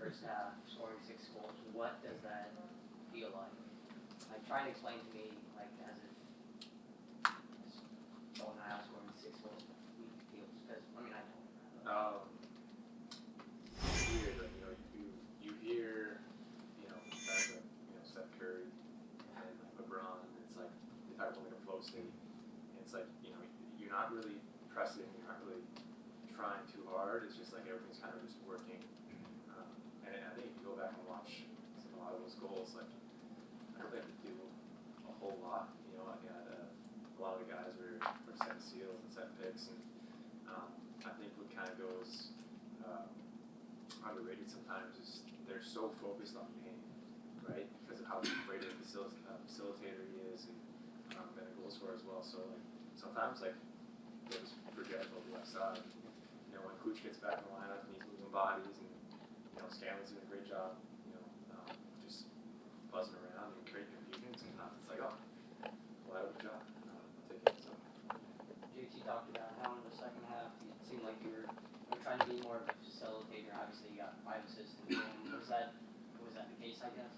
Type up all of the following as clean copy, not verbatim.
first half, scoring 6 goals. What does that feel like? Like, try and explain to me, like, as if someone out scoring 6 goals feels. Because, I mean, I don't. You hear, like, you hear, guys like, Steph Curry and like LeBron. It's like they talk about like a flow state. And it's like, you're not really pressing, you're not really trying too hard. It's just like everything's kind of just working. And I think if you go back and watch a lot of those goals, like I don't think they do a whole lot. I got a lot of the guys were setting seals and setting picks, and I think what kind of goes underrated sometimes is they're so focused on the game, right? Because of how great a facilitator he is, and a goal scorer as well. So like sometimes like they just forget about the left side. When Cooch gets back in the lineup and he's moving bodies, and Stanley's doing a great job, just buzzing around and creating confusion. Sometimes it's like, oh, well, that was a job. I'll take it. So. JT talked about how in the second half it seemed like you were trying to be more of a facilitator. Obviously, you got 5 assists in the game. Was that the case, I guess?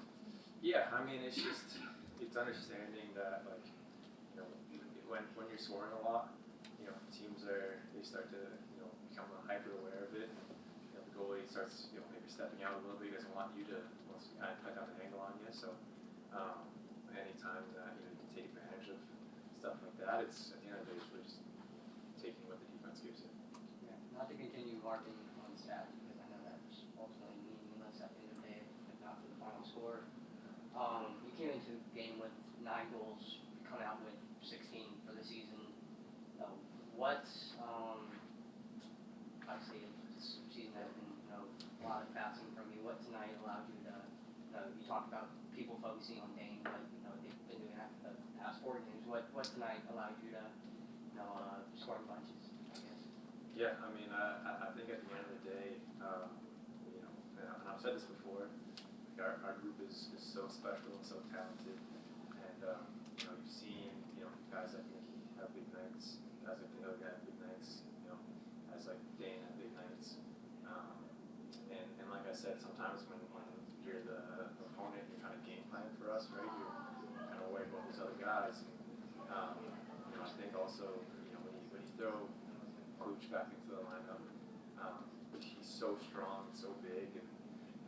Yeah, I mean, it's understanding that, like, when you're scoring a lot, teams they start to, become hyper aware of it. The goalie starts, maybe stepping out a little bit. He doesn't want you to kind of cut down the angle on you. So, anytime that, you can take advantage of stuff like that, it's, at the end of the day, it's really just taking what the defense gives you. Yeah, not to continue marking on stats, because I know that's ultimately meaningless at the end of the day, if not for the final score. You came into the game with 9 goals, you come out with 16 for the season. Obviously, this season has been, a lot of passing from you. What tonight allowed you to, you talked about people focusing on Dane, but, they've been doing that for the past 4 games. What tonight allowed you to, score in bunches, I guess? Yeah, I mean, I think at the end of the day, and I've said this before, like our group is so special and so talented, and you've seen guys like Mickey have big nights, guys like the other guy have big nights, guys like Dane have big nights, and like I said, sometimes when you're the opponent, you're trying to game plan for us, right? You're kind of worried about those other guys, and I think also when you throw Cooch back into the lineup, he's so strong and so big, and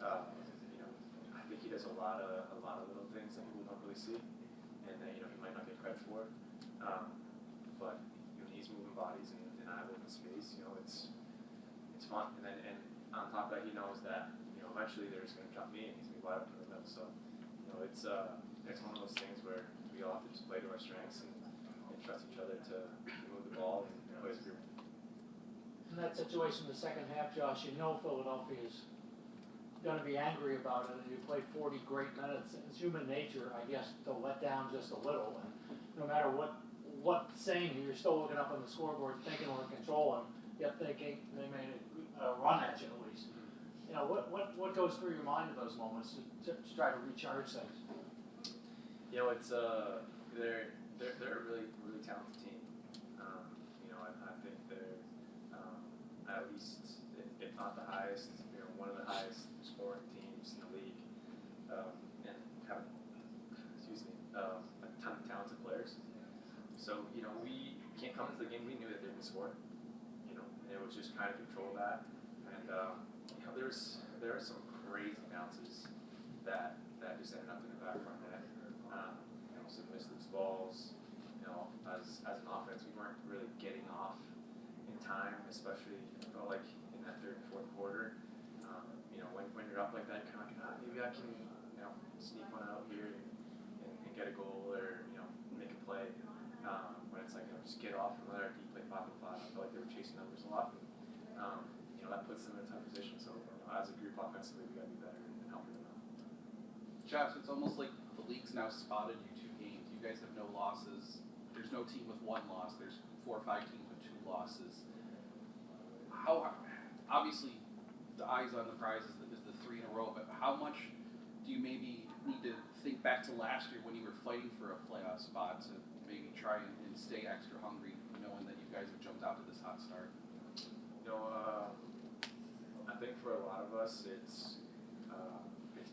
I think he does a lot of little things that people don't really see, and that he might not get credit for. But when he's moving bodies and I have open space, it's fun. And on top of that, he knows that eventually they're just going to drop me and he's going to be wide open in the middle. So it's one of those things where we all have to just play to our strengths and trust each other to move the ball and play as a group. In that situation, the second half, Josh, Philadelphia is going to be angry about it, and you played 40 great minutes. It's human nature, I guess, to let down just a little. And no matter what saying, you're still looking up on the scoreboard, thinking we're in control, and yet thinking they made a run at you at least. What goes through your mind in those moments to try to recharge things? It's they're a really really talented team. I think they're at least, if not the highest, one of the highest scoring teams in the league, and have a ton of talented players. So we can't come into the game. We knew that they would score. And it was just trying to control that. And there are some crazy bounces that just ended up in the back of our net. Some missed loose balls. As an offense, we weren't really getting off in time, especially I felt like in that third and fourth quarter. When you're up like that, you're kind of like, maybe I can sneak one out here and get a goal or make a play. When it's like just get off and let our D play 5-on-5. I felt like they were chasing numbers a lot, and that puts them in a tough position. So as a group offensively, we got to be better and helping them out. Josh, it's almost like the league's now spotted you 2 games. You guys have no losses. There's no team with 1 loss. There's 4 or 5 teams with 2 losses. How obviously the eyes on the prize is the 3 in a row, but how much do you maybe need to think back to last year when you were fighting for a playoff spot to maybe try and stay extra hungry, knowing that you guys have jumped out to this hot start? I think for a lot of us, it's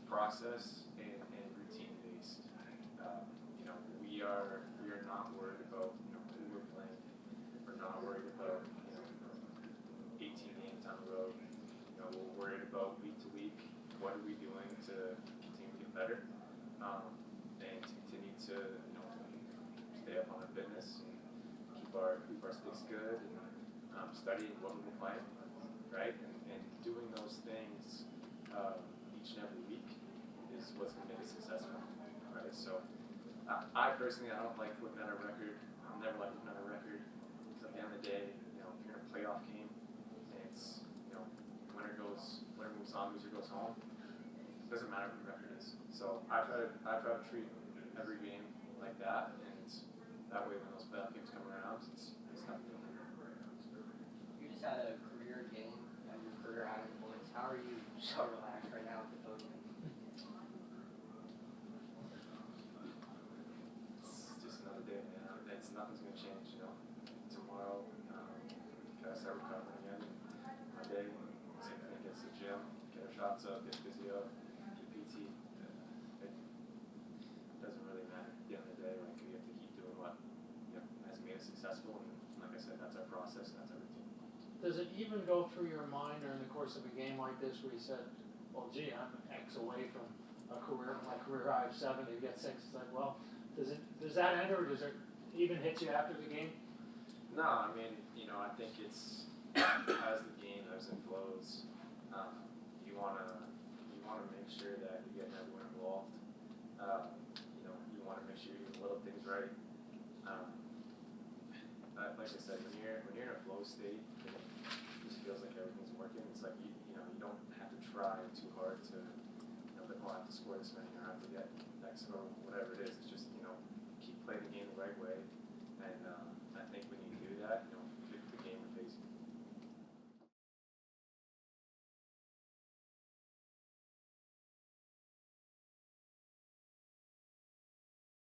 process and routine based. You know, we are not worried about, you know, who we're playing. We're not worried about, you know, 18 games down the road. You know, we're worried about week to week. What are we doing to continue to get better, and to continue to, you know, stay up on our fitness and keep our sticks good and studying what we're playing, right? And doing those things each and every week is what's going to make us successful, right? So I personally, I don't like looking at a record. I'll never like looking at a record, because at the end of the day, you know, if you're in a playoff game and it's, you know, winner moves on, loser goes home, it doesn't matter what the record is. So I try to treat every game like that, and that way when those playoff games come around, it's nothing new. You just had a career game and your career out of the points. How are you so relaxed right now with the coaching? It's just another day, man. Nothing's gonna change, you know. Tomorrow, gotta start recovering again. Monday, same thing, gets the gym, get our shots up, get physio, get PT. It doesn't really matter at the end of the day. Like, we have to keep doing what, you know, has made us successful, and like I said, that's our process, and that's our routine. Does it even go through your mind during the course of a game like this where you said, well, gee, I'm X away from a career, my career high of 7, you get 6, it's like, well, does that end, or does it even hit you after the game? No, I mean, you know, I think it's as the game ebbs and flows, you wanna make sure that you're getting everyone involved. You know, you wanna make sure you're doing little things right. Like I said, when you're in a flow state, and it just feels like everything's working. It's like you know, you don't have to try too hard to, you know, like, oh, I have to score this many, or I have to get X or whatever it is. It's just, you know, keep playing the game the right way.